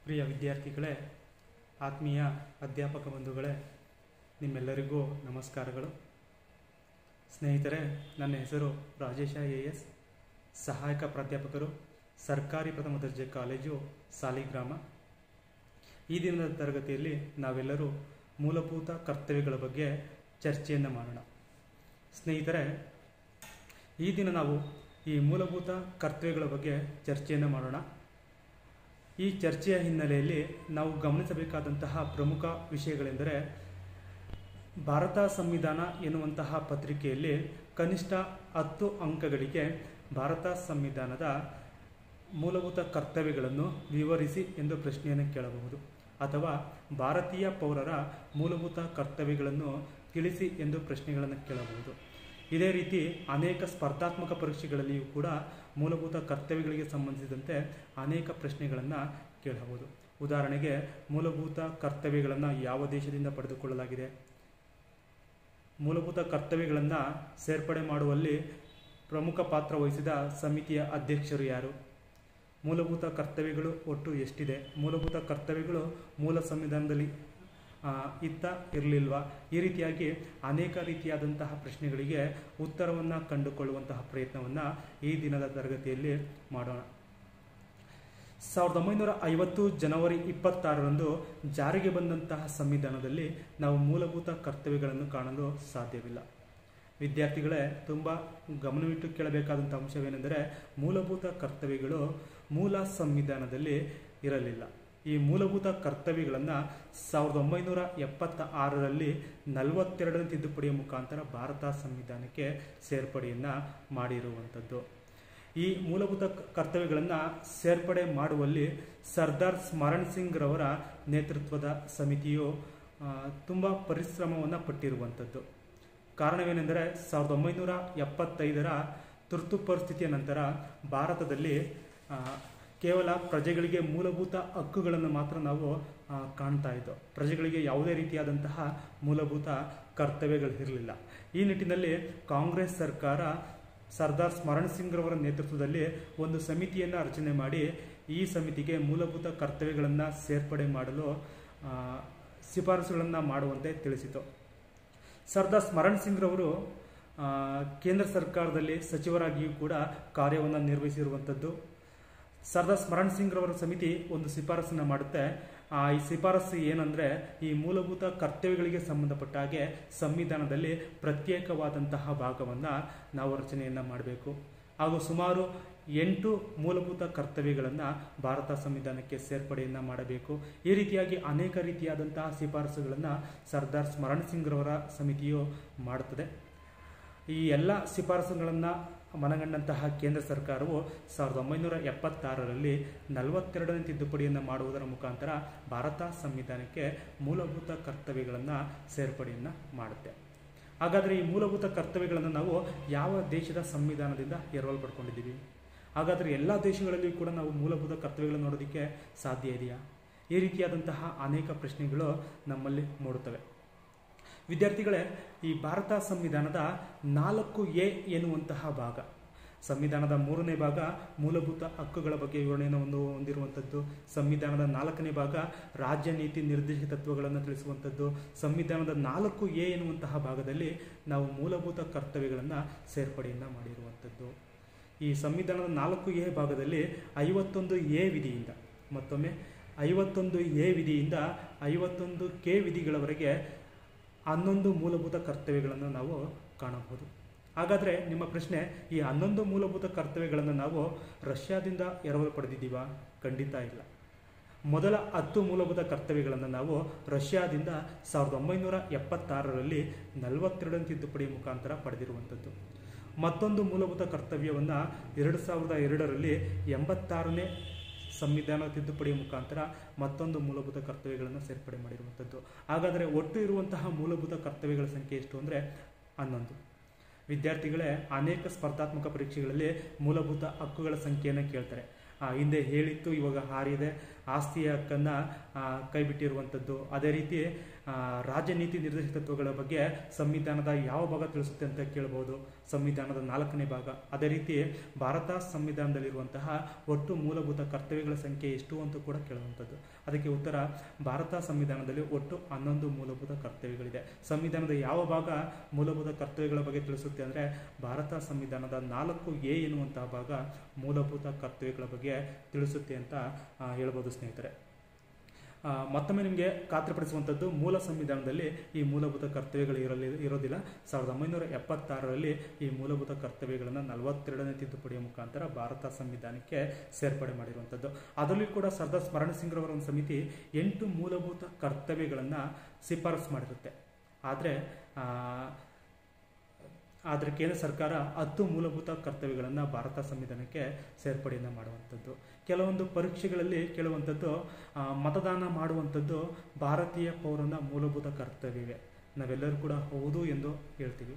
ಪ್ರಿಯ ವಿದ್ಯಾರ್ಥಿಗಳೇ, ಆತ್ಮೀಯ ಅಧ್ಯಾಪಕ ಬಂಧುಗಳೇ, ನಿಮ್ಮೆಲ್ಲರಿಗೂ ನಮಸ್ಕಾರಗಳು. ಸ್ನೇಹಿತರೆ, ನನ್ನ ಹೆಸರು ರಾಜೇಶ AS, ಸಹಾಯಕ ಪ್ರಾಧ್ಯಾಪಕರು, ಸರ್ಕಾರಿ ಪ್ರಥಮ ದರ್ಜೆ ಕಾಲೇಜು, ಸಾಲಿಗ್ರಾಮ. ಈ ದಿನದ ತರಗತಿಯಲ್ಲಿ ನಾವೆಲ್ಲರೂ ಮೂಲಭೂತ ಕರ್ತವ್ಯಗಳ ಬಗ್ಗೆ ಚರ್ಚೆಯನ್ನು ಮಾಡೋಣ. ಸ್ನೇಹಿತರೆ, ಈ ದಿನ ನಾವು ಈ ಮೂಲಭೂತ ಕರ್ತವ್ಯಗಳ ಬಗ್ಗೆ ಚರ್ಚೆಯನ್ನು ಮಾಡೋಣ. ಈ ಚರ್ಚೆಯ ಹಿನ್ನೆಲೆಯಲ್ಲಿ ನಾವು ಗಮನಿಸಬೇಕಾದಂತಹ ಪ್ರಮುಖ ವಿಷಯಗಳೆಂದರೆ, ಭಾರತ ಸಂವಿಧಾನ ಎನ್ನುವಂತಹ ಪತ್ರಿಕೆಯಲ್ಲಿ ಕನಿಷ್ಠ 10 ಅಂಕಗಳಿಗೆ ಭಾರತ ಸಂವಿಧಾನದ ಮೂಲಭೂತ ಕರ್ತವ್ಯಗಳನ್ನು ವಿವರಿಸಿ ಎಂದು ಪ್ರಶ್ನೆಯನ್ನು ಕೇಳಬಹುದು, ಅಥವಾ ಭಾರತೀಯ ಪೌರರ ಮೂಲಭೂತ ಕರ್ತವ್ಯಗಳನ್ನು ತಿಳಿಸಿ ಎಂದು ಪ್ರಶ್ನೆಗಳನ್ನು ಕೇಳಬಹುದು. ಇದೇ ರೀತಿ ಅನೇಕ ಸ್ಪರ್ಧಾತ್ಮಕ ಪರೀಕ್ಷೆಗಳಲ್ಲಿಯೂ ಕೂಡ ಮೂಲಭೂತ ಕರ್ತವ್ಯಗಳಿಗೆ ಸಂಬಂಧಿಸಿದಂತೆ ಅನೇಕ ಪ್ರಶ್ನೆಗಳನ್ನು ಕೇಳಬಹುದು. ಉದಾಹರಣೆಗೆ, ಮೂಲಭೂತ ಕರ್ತವ್ಯಗಳನ್ನು ಯಾವ ದೇಶದಿಂದ ಪಡೆದುಕೊಳ್ಳಲಾಗಿದೆ, ಮೂಲಭೂತ ಕರ್ತವ್ಯಗಳನ್ನು ಸೇರ್ಪಡೆ ಮಾಡುವಲ್ಲಿ ಪ್ರಮುಖ ಪಾತ್ರ ವಹಿಸಿದ ಸಮಿತಿಯ ಅಧ್ಯಕ್ಷರು ಯಾರು, ಮೂಲಭೂತ ಕರ್ತವ್ಯಗಳು ಒಟ್ಟು ಎಷ್ಟಿದೆ, ಮೂಲಭೂತ ಕರ್ತವ್ಯಗಳು ಮೂಲ ಸಂವಿಧಾನದಲ್ಲಿ ಇರಲಿಲ್ವಾ, ಈ ರೀತಿಯಾಗಿ ಅನೇಕ ರೀತಿಯಾದಂತಹ ಪ್ರಶ್ನೆಗಳಿಗೆ ಉತ್ತರವನ್ನು ಕಂಡುಕೊಳ್ಳುವಂತಹ ಪ್ರಯತ್ನವನ್ನು ಈ ದಿನದ ತರಗತಿಯಲ್ಲಿ ಮಾಡೋಣ. 1950 ಜನವರಿ 26ರಂದು ಜಾರಿಗೆ ಬಂದಂತಹ ಸಂವಿಧಾನದಲ್ಲಿ ನಾವು ಮೂಲಭೂತ ಕರ್ತವ್ಯಗಳನ್ನು ಕಾಣಲು ಸಾಧ್ಯವಿಲ್ಲ. ವಿದ್ಯಾರ್ಥಿಗಳೇ, ತುಂಬ ಗಮನವಿಟ್ಟು ಕೇಳಬೇಕಾದಂಥ ಅಂಶವೇನೆಂದರೆ, ಮೂಲಭೂತ ಕರ್ತವ್ಯಗಳು ಮೂಲ ಸಂವಿಧಾನದಲ್ಲಿ ಇರಲಿಲ್ಲ. ಈ ಮೂಲಭೂತ ಕರ್ತವ್ಯಗಳನ್ನು 1976ರಲ್ಲಿ 42ನೇ ತಿದ್ದುಪಡಿಯ ಮುಖಾಂತರ ಭಾರತ ಸಂವಿಧಾನಕ್ಕೆ ಸೇರ್ಪಡೆಯನ್ನು ಮಾಡಿರುವಂಥದ್ದು. ಈ ಮೂಲಭೂತ ಕರ್ತವ್ಯಗಳನ್ನು ಸೇರ್ಪಡೆ ಮಾಡುವಲ್ಲಿ ಸರ್ದಾರ್ ಸ್ಮರಣ್ ಸಿಂಗ್ ರವರ ನೇತೃತ್ವದ ಸಮಿತಿಯು ತುಂಬ ಪರಿಶ್ರಮವನ್ನು ಪಟ್ಟಿರುವಂಥದ್ದು. ಕಾರಣವೇನೆಂದರೆ, 1975ರ ತುರ್ತು ಪರಿಸ್ಥಿತಿಯ ನಂತರ ಭಾರತದಲ್ಲಿ ಕೇವಲ ಪ್ರಜೆಗಳಿಗೆ ಮೂಲಭೂತ ಹಕ್ಕುಗಳನ್ನು ಮಾತ್ರ ನಾವು ಕಾಣ್ತಾ ಇದ್ದೋ. ಪ್ರಜೆಗಳಿಗೆ ಯಾವುದೇ ರೀತಿಯಾದಂತಹ ಮೂಲಭೂತ ಕರ್ತವ್ಯಗಳಿರಲಿಲ್ಲ. ಈ ನಿಟ್ಟಿನಲ್ಲಿ ಕಾಂಗ್ರೆಸ್ ಸರ್ಕಾರ ಸರ್ದಾರ್ ಸ್ಮರಣ್ ಸಿಂಗ್ ರವರ ನೇತೃತ್ವದಲ್ಲಿ ಒಂದು ಸಮಿತಿಯನ್ನು ರಚನೆ ಮಾಡಿ ಈ ಸಮಿತಿಗೆ ಮೂಲಭೂತ ಕರ್ತವ್ಯಗಳನ್ನು ಸೇರ್ಪಡೆ ಮಾಡಲು ಶಿಫಾರಸುಗಳನ್ನು ಮಾಡುವಂತೆ ತಿಳಿಸಿತು. ಸರ್ದಾರ್ ಸ್ಮರಣ್ ಸಿಂಗ್ ರವರು ಕೇಂದ್ರ ಸರ್ಕಾರದಲ್ಲಿ ಸಚಿವರಾಗಿಯೂ ಕೂಡ ಕಾರ್ಯವನ್ನು ನಿರ್ವಹಿಸಿರುವಂಥದ್ದು. ಸರ್ದಾರ್ ಸ್ಮರಣ್ ಸಿಂಗ್ ರವರ ಸಮಿತಿ ಒಂದು ಶಿಫಾರಸನ್ನು ಮಾಡುತ್ತೆ. ಈ ಶಿಫಾರಸು ಏನಂದರೆ, ಈ ಮೂಲಭೂತ ಕರ್ತವ್ಯಗಳಿಗೆ ಸಂಬಂಧಪಟ್ಟ ಹಾಗೆ ಸಂವಿಧಾನದಲ್ಲಿ ಪ್ರತ್ಯೇಕವಾದಂತಹ ಭಾಗವನ್ನು ನಾವು ರಚನೆಯನ್ನು ಮಾಡಬೇಕು, ಹಾಗೂ ಸುಮಾರು 8 ಮೂಲಭೂತ ಕರ್ತವ್ಯಗಳನ್ನು ಭಾರತ ಸಂವಿಧಾನಕ್ಕೆ ಸೇರ್ಪಡೆಯನ್ನು ಮಾಡಬೇಕು. ಈ ರೀತಿಯಾಗಿ ಅನೇಕ ರೀತಿಯಾದಂತಹ ಶಿಫಾರಸುಗಳನ್ನು ಸರ್ದಾರ್ ಸ್ಮರಣ್ ಸಿಂಗ್ ರವರ ಸಮಿತಿಯು ಮಾಡುತ್ತದೆ. ಈ ಎಲ್ಲ ಶಿಫಾರಸುಗಳನ್ನು ಮನಗಂಡಂತಹ ಕೇಂದ್ರ ಸರ್ಕಾರವು 1976ರಲ್ಲಿ 42ನೇ ತಿದ್ದುಪಡಿಯನ್ನು ಮಾಡುವುದರ ಮುಖಾಂತರ ಭಾರತ ಸಂವಿಧಾನಕ್ಕೆ ಮೂಲಭೂತ ಕರ್ತವ್ಯಗಳನ್ನು ಸೇರ್ಪಡೆಯನ್ನು ಮಾಡುತ್ತೆ. ಹಾಗಾದರೆ ಈ ಮೂಲಭೂತ ಕರ್ತವ್ಯಗಳನ್ನು ನಾವು ಯಾವ ದೇಶದ ಸಂವಿಧಾನದಿಂದ ಎರವಲು ಪಡ್ಕೊಂಡಿದ್ದೀವಿ? ಹಾಗಾದರೆ ಎಲ್ಲ ದೇಶಗಳಲ್ಲಿಯೂ ಕೂಡ ನಾವು ಮೂಲಭೂತ ಕರ್ತವ್ಯಗಳನ್ನು ನೋಡೋದಕ್ಕೆ ಸಾಧ್ಯ ಇದೆಯಾ? ಈ ರೀತಿಯಾದಂತಹ ಅನೇಕ ಪ್ರಶ್ನೆಗಳು ನಮ್ಮಲ್ಲಿ ಮೂಡುತ್ತವೆ. ವಿದ್ಯಾರ್ಥಿಗಳೇ, ಈ ಭಾರತ ಸಂವಿಧಾನದ 4A ಎನ್ನುವಂತಹ ಭಾಗ, ಸಂವಿಧಾನದ 3ನೇ ಭಾಗ ಮೂಲಭೂತ ಹಕ್ಕುಗಳ ಬಗ್ಗೆ ವಿವರಣೆಯನ್ನು ಹೊಂದಿರುವಂಥದ್ದು, ಸಂವಿಧಾನದ 4ನೇ ಭಾಗ ರಾಜ್ಯ ನೀತಿ ನಿರ್ದೇಶಕ ತತ್ವಗಳನ್ನು ತಿಳಿಸುವಂಥದ್ದು, ಸಂವಿಧಾನದ 4A ಎನ್ನುವಂತಹ ಭಾಗದಲ್ಲಿ ನಾವು ಮೂಲಭೂತ ಕರ್ತವ್ಯಗಳನ್ನು ಸೇರ್ಪಡೆಯನ್ನು ಮಾಡಿರುವಂಥದ್ದು. ಈ ಸಂವಿಧಾನದ 4A ಭಾಗದಲ್ಲಿ 51A ವಿಧಿಯಿಂದ, ಮತ್ತೊಮ್ಮೆ 51A ವಿಧಿಯಿಂದ 51K ವಿಧಿಗಳವರೆಗೆ 11 ಮೂಲಭೂತ ಕರ್ತವ್ಯಗಳನ್ನು ನಾವು ಕಾಣಬಹುದು. ಹಾಗಾದರೆ ನಿಮ್ಮ ಪ್ರಶ್ನೆ, ಈ 11 ಮೂಲಭೂತ ಕರ್ತವ್ಯಗಳನ್ನು ನಾವು ರಷ್ಯಾದಿಂದ ಎರವಲು ಪಡೆದಿದ್ದೀವಾ? ಖಂಡಿತ ಇಲ್ಲ. ಮೊದಲ 10 ಮೂಲಭೂತ ಕರ್ತವ್ಯಗಳನ್ನು ನಾವು ರಷ್ಯಾದಿಂದ 1976ರಲ್ಲಿ 42ನೇ ತಿದ್ದುಪಡಿಯ ಮುಖಾಂತರ ಪಡೆದಿರುವಂಥದ್ದು. ಮತ್ತೊಂದು ಮೂಲಭೂತ ಕರ್ತವ್ಯವನ್ನು 2002ರಲ್ಲಿ 86ನೇ ಸಂವಿಧಾನ ತಿದ್ದುಪಡಿಯ ಮುಖಾಂತರ ಮತ್ತೊಂದು ಮೂಲಭೂತ ಕರ್ತವ್ಯಗಳನ್ನು ಸೇರ್ಪಡೆ ಮಾಡಿರುವಂಥದ್ದು. ಹಾಗಾದರೆ ಒಟ್ಟು ಇರುವಂತಹ ಮೂಲಭೂತ ಕರ್ತವ್ಯಗಳ ಸಂಖ್ಯೆ ಎಷ್ಟು ಅಂದರೆ 11. ವಿದ್ಯಾರ್ಥಿಗಳೇ, ಅನೇಕ ಸ್ಪರ್ಧಾತ್ಮಕ ಪರೀಕ್ಷೆಗಳಲ್ಲಿ ಮೂಲಭೂತ ಹಕ್ಕುಗಳ ಸಂಖ್ಯೆಯನ್ನು ಕೇಳ್ತಾರೆ. ಹಿಂದೆ ಹೇಳಿತ್ತು, ಇವಾಗ ಹಾರಿದೆ, ಆಸ್ತಿಯ ಹಕ್ಕನ್ನು ಕೈಬಿಟ್ಟಿರುವಂಥದ್ದು. ಅದೇ ರೀತಿ ರಾಜನೀತಿ ನಿರ್ದೇಶಕ ತತ್ವಗಳ ಬಗ್ಗೆ ಸಂವಿಧಾನದ ಯಾವ ಭಾಗ ತಿಳಿಸುತ್ತೆ ಅಂತ ಕೇಳಬಹುದು, ಸಂವಿಧಾನದ 4ನೇ ಭಾಗ. ಅದೇ ರೀತಿ ಭಾರತ ಸಂವಿಧಾನದಲ್ಲಿರುವಂತಹ ಒಟ್ಟು ಮೂಲಭೂತ ಕರ್ತವ್ಯಗಳ ಸಂಖ್ಯೆ ಎಷ್ಟು ಅಂತ ಕೂಡ ಕೇಳುವಂಥದ್ದು. ಅದಕ್ಕೆ ಉತ್ತರ, ಭಾರತ ಸಂವಿಧಾನದಲ್ಲಿ ಒಟ್ಟು 11 ಮೂಲಭೂತ ಕರ್ತವ್ಯಗಳಿದೆ. ಸಂವಿಧಾನದ ಯಾವ ಭಾಗ ಮೂಲಭೂತ ಕರ್ತವ್ಯಗಳ ಬಗ್ಗೆ ತಿಳಿಸುತ್ತೆ ಅಂದರೆ ಭಾರತ ಸಂವಿಧಾನದ 4A ಎನ್ನುವಂತಹ ಭಾಗ ಮೂಲಭೂತ ಕರ್ತವ್ಯಗಳ ಬಗ್ಗೆ ತಿಳಿಸುತ್ತೆ ಅಂತ ಹೇಳ್ಬೋದು ಸ್ನೇಹಿತರೆ. ಮತ್ತೊಮ್ಮೆ ನಿಮಗೆ ಖಾತ್ರಿಪಡಿಸುವಂಥದ್ದು, ಮೂಲ ಸಂವಿಧಾನದಲ್ಲಿ ಈ ಮೂಲಭೂತ ಕರ್ತವ್ಯಗಳು ಇರೋದಿಲ್ಲ. 1976ರಲ್ಲಿ ಈ ಮೂಲಭೂತ ಕರ್ತವ್ಯಗಳನ್ನು 42ನೇ ತಿದ್ದುಪಡಿಯ ಮುಖಾಂತರ ಭಾರತ ಸಂವಿಧಾನಕ್ಕೆ ಸೇರ್ಪಡೆ ಮಾಡಿರುವಂಥದ್ದು. ಅದರಲ್ಲಿ ಕೂಡ ಸರ್ದಾರ್ ಸ್ಮರಣ ಸಿಂಗ್ ರವರ ಒಂದು ಸಮಿತಿ 8 ಮೂಲಭೂತ ಕರ್ತವ್ಯಗಳನ್ನು ಶಿಫಾರಸು ಮಾಡಿರುತ್ತೆ. ಆದರೆ ಕೇಂದ್ರ ಸರ್ಕಾರ 10 ಮೂಲಭೂತ ಕರ್ತವ್ಯಗಳನ್ನು ಭಾರತ ಸಂವಿಧಾನಕ್ಕೆ ಸೇರ್ಪಡೆಯನ್ನು ಮಾಡುವಂಥದ್ದು. ಕೆಲವೊಂದು ಪರೀಕ್ಷೆಗಳಲ್ಲಿ ಕೇಳುವಂಥದ್ದು, ಮತದಾನ ಮಾಡುವಂಥದ್ದು ಭಾರತೀಯ ಪೌರನ ಮೂಲಭೂತ ಕರ್ತವ್ಯವೇ? ನಾವೆಲ್ಲರೂ ಕೂಡ ಹೌದು ಎಂದು ಹೇಳ್ತೀವಿ.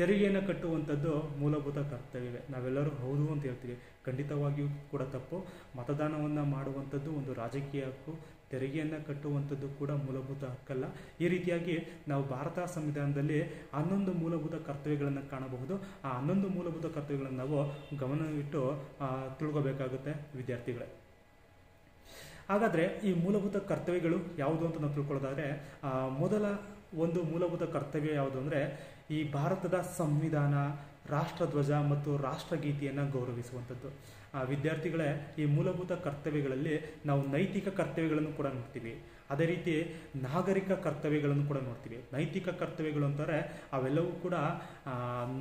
ತೆರಿಗೆಯನ್ನು ಕಟ್ಟುವಂಥದ್ದು ಮೂಲಭೂತ ಕರ್ತವ್ಯವೇ? ನಾವೆಲ್ಲರೂ ಹೌದು ಅಂತ ಹೇಳ್ತೀವಿ. ಖಂಡಿತವಾಗಿಯೂ ಕೂಡ ತಪ್ಪು. ಮತದಾನವನ್ನು ಮಾಡುವಂಥದ್ದು ಒಂದು ರಾಜಕೀಯ ಹಕ್ಕು, ತೆರಿಗೆಯನ್ನು ಕಟ್ಟುವಂಥದ್ದು ಕೂಡ ಮೂಲಭೂತ ಹಕ್ಕಲ್ಲ. ಈ ರೀತಿಯಾಗಿ ನಾವು ಭಾರತ ಸಂವಿಧಾನದಲ್ಲಿ 11 ಮೂಲಭೂತ ಕರ್ತವ್ಯಗಳನ್ನು ಕಾಣಬಹುದು. ಆ 11 ಮೂಲಭೂತ ಕರ್ತವ್ಯಗಳನ್ನು ನಾವು ಗಮನವಿಟ್ಟು ತಿಳ್ಕೋಬೇಕಾಗುತ್ತೆ ವಿದ್ಯಾರ್ಥಿಗಳೇ. ಹಾಗಾದರೆ ಈ ಮೂಲಭೂತ ಕರ್ತವ್ಯಗಳು ಯಾವುದು ಅಂತ ನಾವು ತಿಳ್ಕೊಳ್ಳೋದಾದರೆ, ಮೊದಲ ಒಂದು ಮೂಲಭೂತ ಕರ್ತವ್ಯ ಯಾವುದು ಅಂದರೆ ಈ ಭಾರತದ ಸಂವಿಧಾನ, ರಾಷ್ಟ್ರಧ್ವಜ ಮತ್ತು ರಾಷ್ಟ್ರಗೀತೆಯನ್ನು ಗೌರವಿಸುವಂಥದ್ದು. ವಿದ್ಯಾರ್ಥಿಗಳೇ, ಈ ಮೂಲಭೂತ ಕರ್ತವ್ಯಗಳಲ್ಲಿ ನಾವು ನೈತಿಕ ಕರ್ತವ್ಯಗಳನ್ನು ಕೂಡ ನೋಡ್ತೀವಿ. ಅದೇ ರೀತಿ ನಾಗರಿಕ ಕರ್ತವ್ಯಗಳನ್ನು ಕೂಡ ನೋಡ್ತೀವಿ. ನೈತಿಕ ಕರ್ತವ್ಯಗಳು ಅಂತಾರೆ ಅವೆಲ್ಲವೂ ಕೂಡ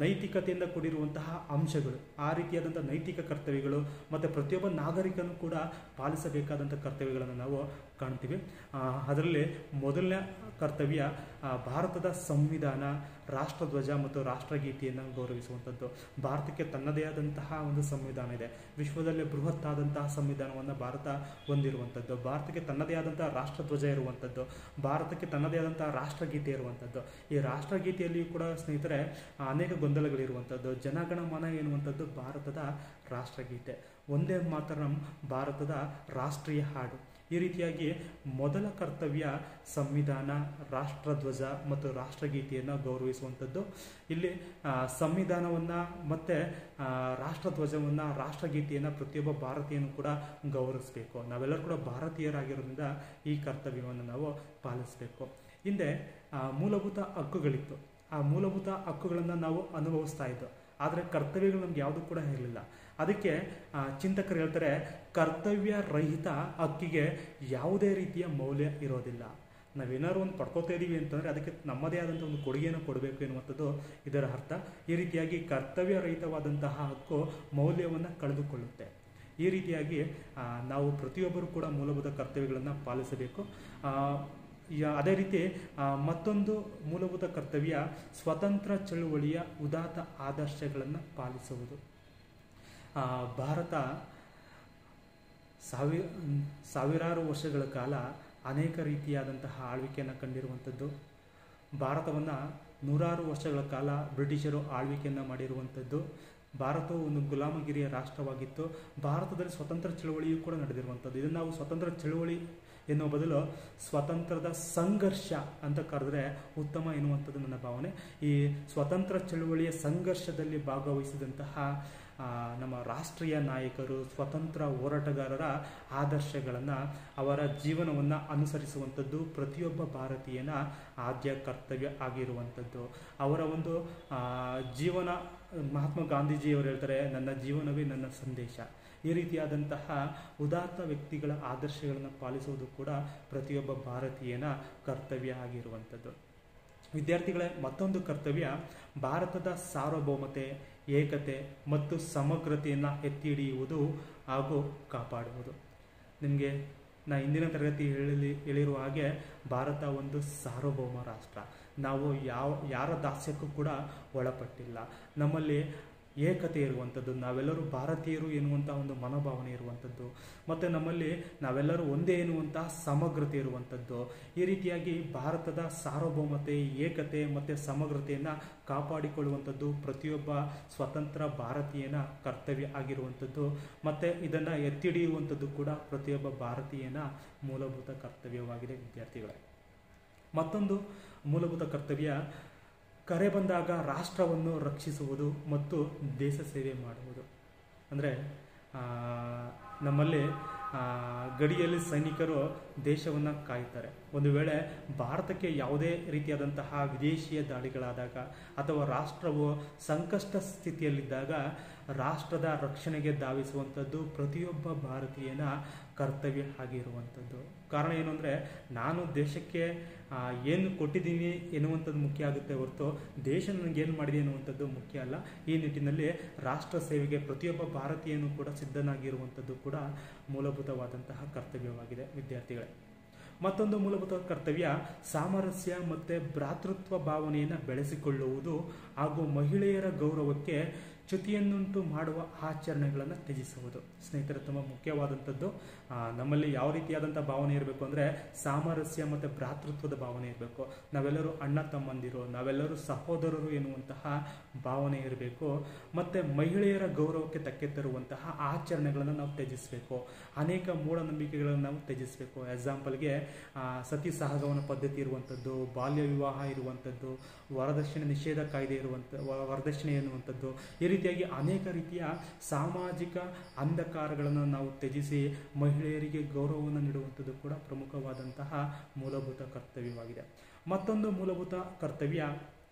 ನೈತಿಕತೆಯಿಂದ ಕೂಡಿರುವಂತಹ ಅಂಶಗಳು. ಆ ರೀತಿಯಾದಂಥ ನೈತಿಕ ಕರ್ತವ್ಯಗಳು ಮತ್ತು ಪ್ರತಿಯೊಬ್ಬ ನಾಗರಿಕನೂ ಕೂಡ ಪಾಲಿಸಬೇಕಾದಂಥ ಕರ್ತವ್ಯಗಳನ್ನು ನಾವು ಕಾಣ್ತೀವಿ. ಅದರಲ್ಲಿ ಮೊದಲನೇ ಕರ್ತವ್ಯ ಭಾರತದ ಸಂವಿಧಾನ, ರಾಷ್ಟ್ರಧ್ವಜ ಮತ್ತು ರಾಷ್ಟ್ರಗೀತೆಯನ್ನು ಗೌರವಿಸುವಂಥದ್ದು. ಭಾರತಕ್ಕೆ ತನ್ನದೇ ಆದಂತಹ ಒಂದು ಸಂವಿಧಾನ ಇದೆ. ವಿಶ್ವದಲ್ಲೇ ಬೃಹತ್ ಆದಂತಹ ಸಂವಿಧಾನವನ್ನು ಭಾರತ ಹೊಂದಿರುವಂಥದ್ದು. ಭಾರತಕ್ಕೆ ತನ್ನದೇ ಆದಂತಹ ರಾಷ್ಟ್ರಧ್ವಜ ಇರುವಂಥದ್ದು. ಭಾರತಕ್ಕೆ ತನ್ನದೇ ಆದಂತಹ ರಾಷ್ಟ್ರಗೀತೆ ಇರುವಂಥದ್ದು. ಈ ರಾಷ್ಟ್ರಗೀತೆಯಲ್ಲಿಯೂ ಕೂಡ ಸ್ನೇಹಿತರೆ ಅನೇಕ ಗೊಂದಲಗಳಿರುವಂಥದ್ದು. ಜನಗಣಮನ ಎನ್ನುವಂಥದ್ದು ಭಾರತದ ರಾಷ್ಟ್ರಗೀತೆ. ಒಂದೇ ಮಾತರಂ ಭಾರತದ ರಾಷ್ಟ್ರೀಯ ಹಾಡು. ಈ ರೀತಿಯಾಗಿ ಮೊದಲ ಕರ್ತವ್ಯ ಸಂವಿಧಾನ, ರಾಷ್ಟ್ರಧ್ವಜ ಮತ್ತು ರಾಷ್ಟ್ರಗೀತೆಯನ್ನು ಗೌರವಿಸುವಂಥದ್ದು. ಇಲ್ಲಿ ಸಂವಿಧಾನವನ್ನು ಮತ್ತು ರಾಷ್ಟ್ರಧ್ವಜವನ್ನು, ರಾಷ್ಟ್ರಗೀತೆಯನ್ನು ಪ್ರತಿಯೊಬ್ಬ ಭಾರತೀಯನೂ ಕೂಡ ಗೌರವಿಸಬೇಕು. ನಾವೆಲ್ಲರೂ ಕೂಡ ಭಾರತೀಯರಾಗಿರೋದ್ರಿಂದ ಈ ಕರ್ತವ್ಯವನ್ನು ನಾವು ಪಾಲಿಸಬೇಕು. ಹಿಂದೆ ಮೂಲಭೂತ ಹಕ್ಕುಗಳಿತ್ತು. ಆ ಮೂಲಭೂತ ಹಕ್ಕುಗಳನ್ನು ನಾವು ಅನುಭವಿಸ್ತಾ ಇದ್ದೋ, ಆದರೆ ಕರ್ತವ್ಯಗಳು ನಮ್ಗೆ ಯಾವುದೂ ಕೂಡ ಇರಲಿಲ್ಲ. ಅದಕ್ಕೆ ಚಿಂತಕರು ಹೇಳ್ತಾರೆ, ಕರ್ತವ್ಯ ರಹಿತ ಹಕ್ಕಿಗೆ ಯಾವುದೇ ರೀತಿಯ ಮೌಲ್ಯ ಇರೋದಿಲ್ಲ. ನಾವೇನಾದ್ರು ಒಂದು ಪಡ್ಕೋತಾ ಇದ್ದೀವಿ ಅಂತಂದರೆ ಅದಕ್ಕೆ ನಮ್ಮದೇ ಆದಂಥ ಒಂದು ಕೊಡುಗೆಯನ್ನು ಕೊಡಬೇಕು ಎನ್ನುವಂಥದ್ದು ಇದರ ಅರ್ಥ. ಈ ರೀತಿಯಾಗಿ ಕರ್ತವ್ಯ ರಹಿತವಾದಂತಹ ಹಕ್ಕು ಮೌಲ್ಯವನ್ನು ಕಳೆದುಕೊಳ್ಳುತ್ತೆ. ಈ ರೀತಿಯಾಗಿ ನಾವು ಪ್ರತಿಯೊಬ್ಬರು ಕೂಡ ಮೂಲಭೂತ ಕರ್ತವ್ಯಗಳನ್ನು ಪಾಲಿಸಬೇಕು. ಅದೇ ರೀತಿ ಮತ್ತೊಂದು ಮೂಲಭೂತ ಕರ್ತವ್ಯ ಸ್ವತಂತ್ರ ಚಳುವಳಿಯ ಉದಾತ್ತ ಆದರ್ಶಗಳನ್ನು ಪಾಲಿಸುವುದು. ಭಾರತ ಸಾವಿರಾರು ವರ್ಷಗಳ ಕಾಲ ಅನೇಕ ರೀತಿಯಾದಂತಹ ಆಳ್ವಿಕೆಯನ್ನು ಕಂಡಿರುವಂಥದ್ದು. ಭಾರತವನ್ನು 100 ವರ್ಷಗಳ ಕಾಲ ಬ್ರಿಟಿಷರು ಆಳ್ವಿಕೆಯನ್ನು ಮಾಡಿರುವಂಥದ್ದು. ಭಾರತವು ಒಂದು ಗುಲಾಮಗಿರಿಯ ರಾಷ್ಟ್ರವಾಗಿತ್ತು. ಭಾರತದಲ್ಲಿ ಸ್ವತಂತ್ರ ಚಳುವಳಿಯೂ ಕೂಡ ನಡೆದಿರುವಂಥದ್ದು. ಇದನ್ನು ನಾವು ಸ್ವತಂತ್ರ ಚಳುವಳಿ ಎನ್ನುವ ಬದಲು ಸ್ವತಂತ್ರದ ಸಂಘರ್ಷ ಅಂತ ಕರೆದ್ರೆ ಉತ್ತಮ ಎನ್ನುವಂಥದ್ದು ನನ್ನ ಭಾವನೆ. ಈ ಸ್ವತಂತ್ರ ಚಳುವಳಿಯ ಸಂಘರ್ಷದಲ್ಲಿ ಭಾಗವಹಿಸಿದಂತಹ ನಮ್ಮ ರಾಷ್ಟ್ರೀಯ ನಾಯಕರು, ಸ್ವತಂತ್ರ ಹೋರಾಟಗಾರರ ಆದರ್ಶಗಳನ್ನು, ಅವರ ಜೀವನವನ್ನು ಅನುಸರಿಸುವಂಥದ್ದು ಪ್ರತಿಯೊಬ್ಬ ಭಾರತೀಯನ ಆದ್ಯ ಕರ್ತವ್ಯ ಆಗಿರುವಂಥದ್ದು. ಅವರ ಒಂದು ಜೀವನ, ಮಹಾತ್ಮ ಗಾಂಧೀಜಿಯವರು ಹೇಳ್ತಾರೆ, ನನ್ನ ಜೀವನವೇ ನನ್ನ ಸಂದೇಶ. ಈ ರೀತಿಯಾದಂತಹ ಉದಾತ್ತ ವ್ಯಕ್ತಿಗಳ ಆದರ್ಶಗಳನ್ನು ಪಾಲಿಸುವುದು ಕೂಡ ಪ್ರತಿಯೊಬ್ಬ ಭಾರತೀಯನ ಕರ್ತವ್ಯ ಆಗಿರುವಂಥದ್ದು. ವಿದ್ಯಾರ್ಥಿಗಳೇ, ಮತ್ತೊಂದು ಕರ್ತವ್ಯ ಭಾರತದ ಸಾರ್ವಭೌಮತೆ, ಏಕತೆ ಮತ್ತು ಸಮಗ್ರತೆಯನ್ನು ಎತ್ತಿ ಹಿಡಿಯುವುದು ಹಾಗೂ ಕಾಪಾಡುವುದು. ನಿಮಗೆ ನಾ ಇಂದಿನ ತರಗತಿ ಹೇಳಿರುವ ಹಾಗೆ ಭಾರತ ಒಂದು ಸಾರ್ವಭೌಮ ರಾಷ್ಟ್ರ. ನಾವು ಯಾರ ದಾಸ್ಯಕ್ಕೂ ಕೂಡ ಒಳಪಟ್ಟಿಲ್ಲ. ನಮ್ಮಲ್ಲಿ ಏಕತೆ ಇರುವಂಥದ್ದು, ನಾವೆಲ್ಲರೂ ಭಾರತೀಯರು ಎನ್ನುವಂಥ ಒಂದು ಮನೋಭಾವನೆ ಇರುವಂಥದ್ದು, ಮತ್ತು ನಮ್ಮಲ್ಲಿ ನಾವೆಲ್ಲರೂ ಒಂದೇ ಎನ್ನುವಂತಹ ಸಮಗ್ರತೆ ಇರುವಂಥದ್ದು. ಈ ರೀತಿಯಾಗಿ ಭಾರತದ ಸಾರ್ವಭೌಮತೆ, ಏಕತೆ ಮತ್ತು ಸಮಗ್ರತೆಯನ್ನು ಕಾಪಾಡಿಕೊಳ್ಳುವಂಥದ್ದು ಪ್ರತಿಯೊಬ್ಬ ಸ್ವತಂತ್ರ ಭಾರತೀಯನ ಕರ್ತವ್ಯ ಆಗಿರುವಂಥದ್ದು, ಮತ್ತು ಇದನ್ನು ಎತ್ತಿ ಹಿಡಿಯುವಂಥದ್ದು ಕೂಡ ಪ್ರತಿಯೊಬ್ಬ ಭಾರತೀಯನ ಮೂಲಭೂತ ಕರ್ತವ್ಯವಾಗಿದೆ ವಿದ್ಯಾರ್ಥಿಗಳೇ. ಮತ್ತೊಂದು ಮೂಲಭೂತ ಕರ್ತವ್ಯ ಕರೆ ಬಂದಾಗ ರಾಷ್ಟ್ರವನ್ನು ರಕ್ಷಿಸುವುದು ಮತ್ತು ದೇಶ ಸೇವೆ ಮಾಡುವುದು. ಅಂದರೆ ನಮ್ಮಲ್ಲಿ ಗಡಿಯಲ್ಲಿ ಸೈನಿಕರು ದೇಶವನ್ನು ಕಾಯ್ತಾರೆ. ಒಂದು ವೇಳೆ ಭಾರತಕ್ಕೆ ಯಾವುದೇ ರೀತಿಯಾದಂತಹ ವಿದೇಶಿಯ ದಾಳಿಗಳಾದಾಗ ಅಥವಾ ರಾಷ್ಟ್ರವು ಸಂಕಷ್ಟ ಸ್ಥಿತಿಯಲ್ಲಿದ್ದಾಗ ರಾಷ್ಟ್ರದ ರಕ್ಷಣೆಗೆ ಧಾವಿಸುವಂಥದ್ದು ಪ್ರತಿಯೊಬ್ಬ ಭಾರತೀಯನ ಕರ್ತವ್ಯ ಆಗಿರುವಂಥದ್ದು. ಕಾರಣ ಏನು ಅಂದರೆ, ನಾನು ದೇಶಕ್ಕೆ ಏನು ಕೊಟ್ಟಿದ್ದೀನಿ ಎನ್ನುವಂಥದ್ದು ಮುಖ್ಯ ಆಗುತ್ತೆ ಹೊರತು ದೇಶ ನನಗೇನು ಮಾಡಿದೆ ಎನ್ನುವಂಥದ್ದು ಮುಖ್ಯ ಅಲ್ಲ. ಈ ನಿಟ್ಟಿನಲ್ಲಿ ರಾಷ್ಟ್ರ ಸೇವೆಗೆ ಪ್ರತಿಯೊಬ್ಬ ಭಾರತೀಯನೂ ಕೂಡ ಸಿದ್ಧನಾಗಿರುವಂಥದ್ದು ಕೂಡ ಮೂಲಭೂತವಾದಂತಹ ಕರ್ತವ್ಯವಾಗಿದೆ ವಿದ್ಯಾರ್ಥಿಗಳೇ. ಮತ್ತೊಂದು ಮೂಲಭೂತ ಕರ್ತವ್ಯ ಸಾಮರಸ್ಯ ಮತ್ತು ಭ್ರಾತೃತ್ವ ಭಾವನೆಯನ್ನು ಬೆಳೆಸಿಕೊಳ್ಳುವುದು ಹಾಗೂ ಮಹಿಳೆಯರ ಗೌರವಕ್ಕೆ ಚ್ಯುತಿಯನ್ನುಂಟು ಮಾಡುವ ಆಚರಣೆಗಳನ್ನು ತ್ಯಜಿಸುವುದು. ಸ್ನೇಹಿತರೆ, ತುಂಬ ಮುಖ್ಯವಾದಂಥದ್ದು. ನಮ್ಮಲ್ಲಿ ಯಾವ ರೀತಿಯಾದಂಥ ಭಾವನೆ ಇರಬೇಕು ಅಂದರೆ ಸಾಮರಸ್ಯ ಮತ್ತು ಭ್ರಾತೃತ್ವದ ಭಾವನೆ ಇರಬೇಕು. ನಾವೆಲ್ಲರೂ ಅಣ್ಣ ತಮ್ಮಂದಿರು, ನಾವೆಲ್ಲರೂ ಸಹೋದರರು ಎನ್ನುವಂತಹ ಭಾವನೆ ಇರಬೇಕು. ಮತ್ತು ಮಹಿಳೆಯರ ಗೌರವಕ್ಕೆ ಧಕ್ಕೆ ತರುವಂತಹ ಆಚರಣೆಗಳನ್ನು ನಾವು ತ್ಯಜಿಸಬೇಕು. ಅನೇಕ ಮೂಢನಂಬಿಕೆಗಳನ್ನು ನಾವು ತ್ಯಜಿಸಬೇಕು. ಎಕ್ಸಾಂಪಲ್ಗೆ ಸತಿ ಸಹಗಮನ ಪದ್ಧತಿ ಇರುವಂಥದ್ದು, ಬಾಲ್ಯ ವಿವಾಹ ಇರುವಂಥದ್ದು, ವರದಕ್ಷಿಣೆ ನಿಷೇಧ ಕಾಯ್ದೆ ವರದಕ್ಷಿಣೆ ಎನ್ನುವಂಥದ್ದು, ಈ ರೀತಿಯಾಗಿ ಅನೇಕ ರೀತಿಯ ಸಾಮಾಜಿಕ ಅಂಧಕಾರಗಳನ್ನು ನಾವು ತ್ಯಜಿಸಿ ಮಹಿಳೆಯರಿಗೆ ಗೌರವವನ್ನು ನೀಡುವಂಥದ್ದು ಕೂಡ ಪ್ರಮುಖವಾದಂತಹ ಮೂಲಭೂತ ಕರ್ತವ್ಯವಾಗಿದೆ. ಮತ್ತೊಂದು ಮೂಲಭೂತ ಕರ್ತವ್ಯ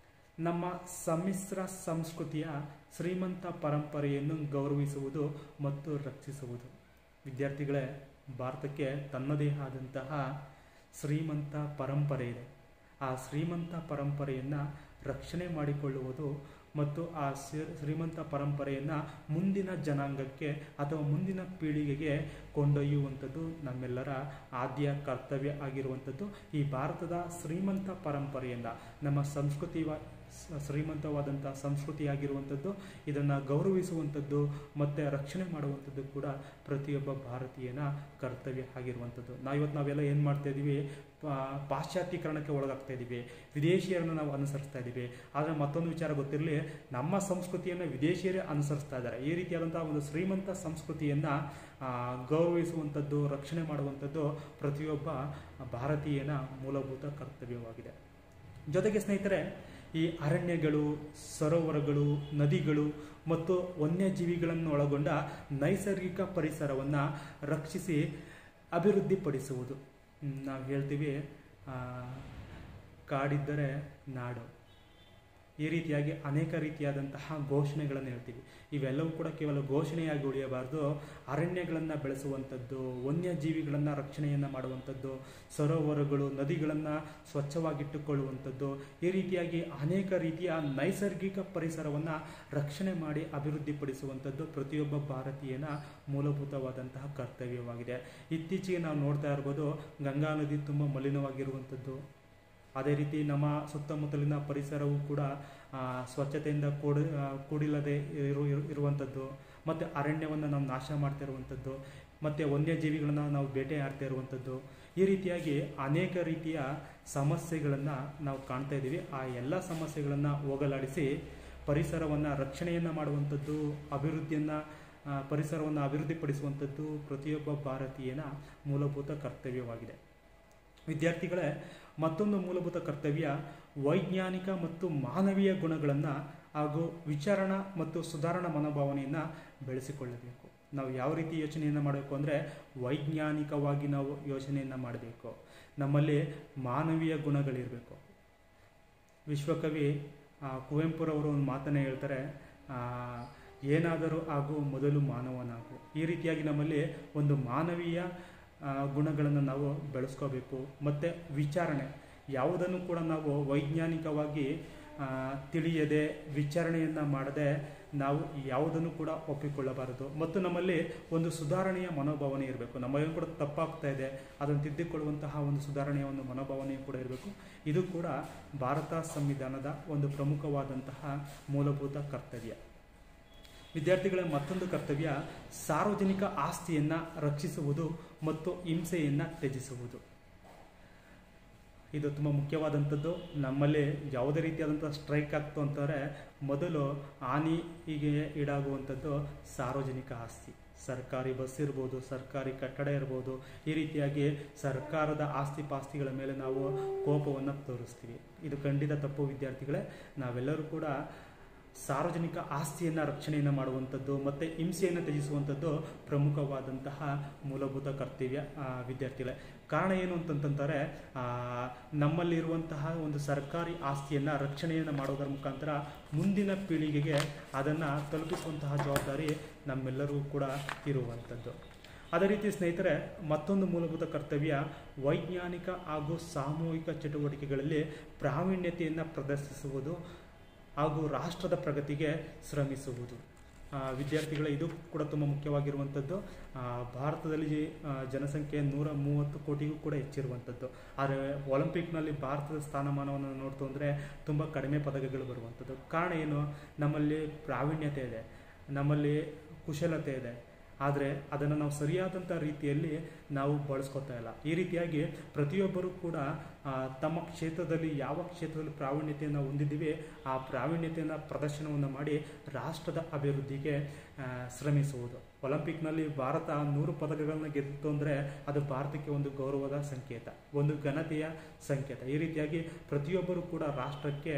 ನಮ್ಮ ಸಮ್ಮಿಶ್ರ ಸಂಸ್ಕೃತಿಯ ಶ್ರೀಮಂತ ಪರಂಪರೆಯನ್ನು ಗೌರವಿಸುವುದು ಮತ್ತು ರಕ್ಷಿಸುವುದು. ವಿದ್ಯಾರ್ಥಿಗಳೇ, ಭಾರತಕ್ಕೆ ತನ್ನದೇ ಆದಂತಹ ಶ್ರೀಮಂತ ಪರಂಪರೆ ಇದೆ. ಆ ಶ್ರೀಮಂತ ಪರಂಪರೆಯನ್ನು ರಕ್ಷಣೆ ಮಾಡಿಕೊಳ್ಳುವುದು ಮತ್ತು ಆ ಶ್ರೀಮಂತ ಪರಂಪರೆಯನ್ನು ಮುಂದಿನ ಜನಾಂಗಕ್ಕೆ ಅಥವಾ ಮುಂದಿನ ಪೀಳಿಗೆಗೆ ಕೊಂಡೊಯ್ಯುವಂಥದ್ದು ನಮ್ಮೆಲ್ಲರ ಆದ್ಯ ಕರ್ತವ್ಯ ಆಗಿರುವಂಥದ್ದು. ಈ ಭಾರತದ ಶ್ರೀಮಂತ ಪರಂಪರೆಯಿಂದ ನಮ್ಮ ಶ್ರೀಮಂತವಾದಂಥ ಸಂಸ್ಕೃತಿಯಾಗಿರುವಂಥದ್ದು ಇದನ್ನು ಗೌರವಿಸುವಂಥದ್ದು ಮತ್ತು ರಕ್ಷಣೆ ಮಾಡುವಂಥದ್ದು ಕೂಡ ಪ್ರತಿಯೊಬ್ಬ ಭಾರತೀಯನ ಕರ್ತವ್ಯ ಆಗಿರುವಂಥದ್ದು. ನಾವೆಲ್ಲ ಏನು ಮಾಡ್ತಾ ಇದ್ದೀವಿ, ಪಾಶ್ಚಾತ್ಯೀಕರಣಕ್ಕೆ ಒಳಗಾಗ್ತಾ ಇದ್ದೀವಿ, ವಿದೇಶಿಯರನ್ನು ನಾವು ಅನುಸರಿಸ್ತಾ ಇದ್ದೀವಿ. ಆದರೆ ಮತ್ತೊಂದು ವಿಚಾರ ಗೊತ್ತಿರಲಿ, ನಮ್ಮ ಸಂಸ್ಕೃತಿಯನ್ನು ವಿದೇಶಿಯರೇ ಅನುಸರಿಸ್ತಾ ಇದ್ದಾರೆ. ಈ ರೀತಿಯಾದಂಥ ಒಂದು ಶ್ರೀಮಂತ ಸಂಸ್ಕೃತಿಯನ್ನು ಗೌರವಿಸುವಂಥದ್ದು, ರಕ್ಷಣೆ ಮಾಡುವಂಥದ್ದು ಪ್ರತಿಯೊಬ್ಬ ಭಾರತೀಯನ ಮೂಲಭೂತ ಕರ್ತವ್ಯವಾಗಿದೆ. ಜೊತೆಗೆ ಸ್ನೇಹಿತರೆ, ಈ ಅರಣ್ಯಗಳು, ಸರೋವರಗಳು, ನದಿಗಳು ಮತ್ತು ವನ್ಯಜೀವಿಗಳನ್ನು ಒಳಗೊಂಡ ನೈಸರ್ಗಿಕ ಪರಿಸರವನ್ನು ರಕ್ಷಿಸಿ ಅಭಿವೃದ್ಧಿಪಡಿಸುವುದು. ನಾವು ಹೇಳ್ತೀವಿ ಕಾಡಿದ್ದರೆ ನಾಡು. ಈ ರೀತಿಯಾಗಿ ಅನೇಕ ರೀತಿಯಾದಂತಹ ಘೋಷಣೆಗಳನ್ನು ಹೇಳ್ತೀವಿ. ಇವೆಲ್ಲವೂ ಕೂಡ ಕೇವಲ ಘೋಷಣೆಯಾಗಿ ಉಳಿಯಬಾರ್ದು. ಅರಣ್ಯಗಳನ್ನು ಬೆಳೆಸುವಂಥದ್ದು, ವನ್ಯಜೀವಿಗಳನ್ನು ರಕ್ಷಣೆಯನ್ನು ಮಾಡುವಂಥದ್ದು, ಸರೋವರಗಳು, ನದಿಗಳನ್ನು ಸ್ವಚ್ಛವಾಗಿಟ್ಟುಕೊಳ್ಳುವಂಥದ್ದು, ಈ ರೀತಿಯಾಗಿ ಅನೇಕ ರೀತಿಯ ನೈಸರ್ಗಿಕ ಪರಿಸರವನ್ನು ರಕ್ಷಣೆ ಮಾಡಿ ಅಭಿವೃದ್ಧಿಪಡಿಸುವಂಥದ್ದು ಪ್ರತಿಯೊಬ್ಬ ಭಾರತೀಯನ ಮೂಲಭೂತವಾದಂತಹ ಕರ್ತವ್ಯವಾಗಿದೆ. ಇತ್ತೀಚೆಗೆ ನಾವು ನೋಡ್ತಾ ಇರ್ಬೋದು, ಗಂಗಾ ನದಿ ತುಂಬ ಮಲಿನವಾಗಿರುವಂಥದ್ದು. ಅದೇ ರೀತಿ ನಮ್ಮ ಸುತ್ತಮುತ್ತಲಿನ ಪರಿಸರವು ಕೂಡ ಸ್ವಚ್ಛತೆಯಿಂದ ಕೂಡಿಲ್ಲದೆ ಇರುವಂಥದ್ದು, ಮತ್ತು ಅರಣ್ಯವನ್ನು ನಾವು ನಾಶ ಮಾಡ್ತಾ ಇರುವಂಥದ್ದು, ಮತ್ತು ವನ್ಯಜೀವಿಗಳನ್ನು ನಾವು ಬೇಟೆಯಾಡ್ತಾ ಇರುವಂಥದ್ದು, ಈ ರೀತಿಯಾಗಿ ಅನೇಕ ರೀತಿಯ ಸಮಸ್ಯೆಗಳನ್ನು ನಾವು ಕಾಣ್ತಾ ಇದ್ದೀವಿ. ಆ ಎಲ್ಲ ಸಮಸ್ಯೆಗಳನ್ನು ಹೋಗಲಾಡಿಸಿ ಪರಿಸರವನ್ನು ರಕ್ಷಣೆಯನ್ನು ಮಾಡುವಂಥದ್ದು, ಪರಿಸರವನ್ನು ಅಭಿವೃದ್ಧಿಪಡಿಸುವಂಥದ್ದು ಪ್ರತಿಯೊಬ್ಬ ಭಾರತೀಯನ ಮೂಲಭೂತ ಕರ್ತವ್ಯವಾಗಿದೆ. ವಿದ್ಯಾರ್ಥಿಗಳೇ, ಮತ್ತೊಂದು ಮೂಲಭೂತ ಕರ್ತವ್ಯ ವೈಜ್ಞಾನಿಕ ಮತ್ತು ಮಾನವೀಯ ಗುಣಗಳನ್ನು ಹಾಗೂ ವಿಚಾರಣಾ ಮತ್ತು ಸುಧಾರಣಾ ಮನೋಭಾವನೆಯನ್ನು ಬೆಳೆಸಿಕೊಳ್ಳಬೇಕು. ನಾವು ಯಾವ ರೀತಿ ಯೋಚನೆಯನ್ನು ಮಾಡಬೇಕು ಅಂದರೆ ವೈಜ್ಞಾನಿಕವಾಗಿ ನಾವು ಯೋಚನೆಯನ್ನು ಮಾಡಬೇಕು. ನಮ್ಮಲ್ಲಿ ಮಾನವೀಯ ಗುಣಗಳಿರಬೇಕು. ವಿಶ್ವಕವಿ ಕುವೆಂಪುರವರು ಒಂದು ಮಾತನ್ನು ಹೇಳ್ತಾರೆ, ಏನಾದರೂ ಆಗು ಮೊದಲು ಮಾನವನಾಗು. ಈ ರೀತಿಯಾಗಿ ನಮ್ಮಲ್ಲಿ ಒಂದು ಮಾನವೀಯ ಗುಣಗಳನ್ನು ನಾವು ಬೆಳೆಸ್ಕೋಬೇಕು. ಮತ್ತು ವಿಚಾರಣೆ, ಯಾವುದನ್ನು ಕೂಡ ನಾವು ವೈಜ್ಞಾನಿಕವಾಗಿ ತಿಳಿಯದೆ ವಿಚಾರಣೆಯನ್ನು ಮಾಡದೆ ನಾವು ಯಾವುದನ್ನು ಕೂಡ ಒಪ್ಪಿಕೊಳ್ಳಬಾರದು. ಮತ್ತು ನಮ್ಮಲ್ಲಿ ಒಂದು ಸುಧಾರಣೆಯ ಮನೋಭಾವನೆ ಇರಬೇಕು. ನಮ್ಮಲ್ಲಿ ಕೂಡ ತಪ್ಪಾಗ್ತಾ ಇದೆ, ಅದನ್ನು ತಿದ್ದಿಕೊಳ್ಳುವಂತಹ ಒಂದು ಸುಧಾರಣೆಯ ಒಂದು ಮನೋಭಾವನೆಯೂ ಕೂಡ ಇರಬೇಕು. ಇದು ಕೂಡ ಭಾರತ ಸಂವಿಧಾನದ ಒಂದು ಪ್ರಮುಖವಾದಂತಹ ಮೂಲಭೂತ ಕರ್ತವ್ಯ. ವಿದ್ಯಾರ್ಥಿಗಳ ಮತ್ತೊಂದು ಕರ್ತವ್ಯ ಸಾರ್ವಜನಿಕ ಆಸ್ತಿಯನ್ನು ರಕ್ಷಿಸುವುದು ಮತ್ತು ಹಿಂಸೆಯನ್ನು ತ್ಯಜಿಸುವುದು. ಇದು ತುಂಬ ಮುಖ್ಯವಾದಂಥದ್ದು. ನಮ್ಮಲ್ಲಿ ಯಾವುದೇ ರೀತಿಯಾದಂಥ ಸ್ಟ್ರೈಕ್ ಆಗ್ತು ಅಂತಂದರೆ ಮೊದಲು ಹಾನಿಗೆ ಈಡಾಗುವಂಥದ್ದು ಸಾರ್ವಜನಿಕ ಆಸ್ತಿ. ಸರ್ಕಾರಿ ಬಸ್ ಇರ್ಬೋದು, ಸರ್ಕಾರಿ ಕಟ್ಟಡ ಇರ್ಬೋದು, ಈ ರೀತಿಯಾಗಿ ಸರ್ಕಾರದ ಆಸ್ತಿ ಪಾಸ್ತಿಗಳ ಮೇಲೆ ನಾವು ಕೋಪವನ್ನು ತೋರಿಸ್ತೀವಿ. ಇದು ಖಂಡಿತ ತಪ್ಪು ವಿದ್ಯಾರ್ಥಿಗಳೇ. ನಾವೆಲ್ಲರೂ ಕೂಡ ಸಾರ್ವಜನಿಕ ಆಸ್ತಿಯನ್ನು ರಕ್ಷಣೆಯನ್ನು ಮಾಡುವಂಥದ್ದು ಮತ್ತು ಹಿಂಸೆಯನ್ನು ತ್ಯಜಿಸುವಂಥದ್ದು ಪ್ರಮುಖವಾದಂತಹ ಮೂಲಭೂತ ಕರ್ತವ್ಯ ವಿದ್ಯಾರ್ಥಿಗಳೇ. ಕಾರಣ ಏನು ಅಂತಂತಂದರೆ ನಮ್ಮಲ್ಲಿರುವಂತಹ ಒಂದು ಸರ್ಕಾರಿ ಆಸ್ತಿಯನ್ನು ರಕ್ಷಣೆಯನ್ನು ಮಾಡೋದರ ಮುಖಾಂತರ ಮುಂದಿನ ಪೀಳಿಗೆಗೆ ಅದನ್ನು ತಲುಪಿಸುವಂತಹ ಜವಾಬ್ದಾರಿ ನಮ್ಮೆಲ್ಲರಿಗೂ ಕೂಡ ಇರುವಂಥದ್ದು. ಅದೇ ರೀತಿ ಸ್ನೇಹಿತರೆ, ಮತ್ತೊಂದು ಮೂಲಭೂತ ಕರ್ತವ್ಯ ವೈಜ್ಞಾನಿಕ ಹಾಗೂ ಸಾಮೂಹಿಕ ಚಟುವಟಿಕೆಗಳಲ್ಲಿ ಪ್ರಾವೀಣ್ಯತೆಯನ್ನು ಪ್ರದರ್ಶಿಸುವುದು ಹಾಗೂ ರಾಷ್ಟ್ರದ ಪ್ರಗತಿಗೆ ಶ್ರಮಿಸುವುದು. ವಿದ್ಯಾರ್ಥಿಗಳ ಇದು ಕೂಡ ತುಂಬ ಮುಖ್ಯವಾಗಿರುವಂಥದ್ದು. ಭಾರತದಲ್ಲಿ ಜನಸಂಖ್ಯೆ 130 ಕೋಟಿಗೂ ಕೂಡ ಹೆಚ್ಚಿರುವಂಥದ್ದು. ಆದರೆ ಒಲಿಂಪಿಕ್ನಲ್ಲಿ ಭಾರತದ ಸ್ಥಾನಮಾನವನ್ನು ನೋಡ್ತು ಅಂದರೆ ತುಂಬ ಕಡಿಮೆ ಪದಕಗಳು ಬರುವಂಥದ್ದು. ಕಾರಣ ಏನು? ನಮ್ಮಲ್ಲಿ ಪ್ರಾವೀಣ್ಯತೆ ಇದೆ, ನಮ್ಮಲ್ಲಿ ಕುಶಲತೆ ಇದೆ, ಆದರೆ ಅದನ್ನು ನಾವು ಸರಿಯಾದಂಥ ರೀತಿಯಲ್ಲಿ ನಾವು ಬಳಸ್ಕೊತಾ ಇಲ್ಲ. ಈ ರೀತಿಯಾಗಿ ಪ್ರತಿಯೊಬ್ಬರೂ ಕೂಡ ತಮ್ಮ ಕ್ಷೇತ್ರದಲ್ಲಿ ಯಾವ ಕ್ಷೇತ್ರದಲ್ಲಿ ಪ್ರಾವೀಣ್ಯತೆಯನ್ನು ಹೊಂದಿದ್ದೀವಿ ಆ ಪ್ರಾವೀಣ್ಯತೆಯನ್ನು ಪ್ರದರ್ಶನವನ್ನು ಮಾಡಿ ರಾಷ್ಟ್ರದ ಅಭಿವೃದ್ಧಿಗೆ ಶ್ರಮಿಸುವುದು. ಒಲಿಂಪಿಕ್ನಲ್ಲಿ ಭಾರತ 100 ಪದಕಗಳನ್ನು ಗೆದ್ದಿತ್ತು ಅಂದರೆ ಅದು ಭಾರತಕ್ಕೆ ಒಂದು ಗೌರವದ ಸಂಕೇತ, ಒಂದು ಘನತೆಯ ಸಂಕೇತ. ಈ ರೀತಿಯಾಗಿ ಪ್ರತಿಯೊಬ್ಬರೂ ಕೂಡ ರಾಷ್ಟ್ರಕ್ಕೆ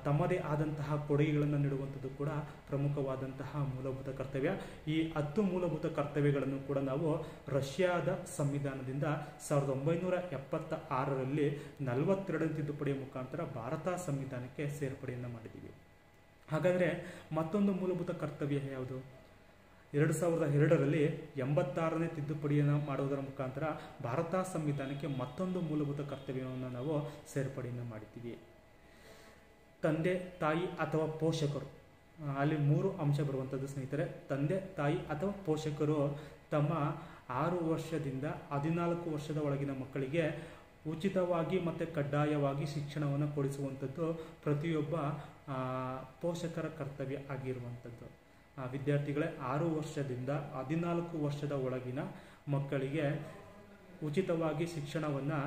ತಮ್ಮದೇ ಆದಂತಹ ಕೊಡುಗೆಗಳನ್ನು ನೀಡುವಂಥದ್ದು ಕೂಡ ಪ್ರಮುಖವಾದಂತಹ ಮೂಲಭೂತ ಕರ್ತವ್ಯ. ಈ 10 ಮೂಲಭೂತ ಕರ್ತವ್ಯಗಳನ್ನು ಕೂಡ ನಾವು ರಷ್ಯಾದ ಸಂವಿಧಾನದಿಂದ 1976ರಲ್ಲಿ 42 ತಿದ್ದುಪಡಿಯ ಮುಖಾಂತರ ಭಾರತ ಸಂವಿಧಾನಕ್ಕೆ ಸೇರ್ಪಡೆಯನ್ನು ಮಾಡಿದ್ದೀವಿ. ಹಾಗಾದರೆ ಮತ್ತೊಂದು ಮೂಲಭೂತ ಕರ್ತವ್ಯ ಯಾವುದು? 2002ರಲ್ಲಿ 86ನೇ ತಿದ್ದುಪಡಿಯನ್ನು ಮಾಡುವುದರ ಮುಖಾಂತರ ಭಾರತ ಸಂವಿಧಾನಕ್ಕೆ ಮತ್ತೊಂದು ಮೂಲಭೂತ ಕರ್ತವ್ಯವನ್ನು ನಾವು ಸೇರ್ಪಡೆಯನ್ನು ಮಾಡಿದ್ದೀವಿ. ತಂದೆ, ತಾಯಿ ಅಥವಾ ಪೋಷಕರು, ಅಲ್ಲಿ 3 ಅಂಶ ಬರುವಂಥದ್ದು ಸ್ನೇಹಿತರೆ. ತಂದೆ, ತಾಯಿ ಅಥವಾ ಪೋಷಕರು ತಮ್ಮ 6 ವರ್ಷದಿಂದ 14 ವರ್ಷದ ಒಳಗಿನ ಮಕ್ಕಳಿಗೆ ಉಚಿತವಾಗಿ ಮತ್ತು ಕಡ್ಡಾಯವಾಗಿ ಶಿಕ್ಷಣವನ್ನು ಕೊಡಿಸುವಂಥದ್ದು ಪ್ರತಿಯೊಬ್ಬ ಪೋಷಕರ ಕರ್ತವ್ಯ ಆಗಿರುವಂಥದ್ದು. ವಿದ್ಯಾರ್ಥಿಗಳೇ, 6 ವರ್ಷದಿಂದ 14 ವರ್ಷದ ಒಳಗಿನ ಮಕ್ಕಳಿಗೆ ಉಚಿತವಾಗಿ ಶಿಕ್ಷಣವನ್ನು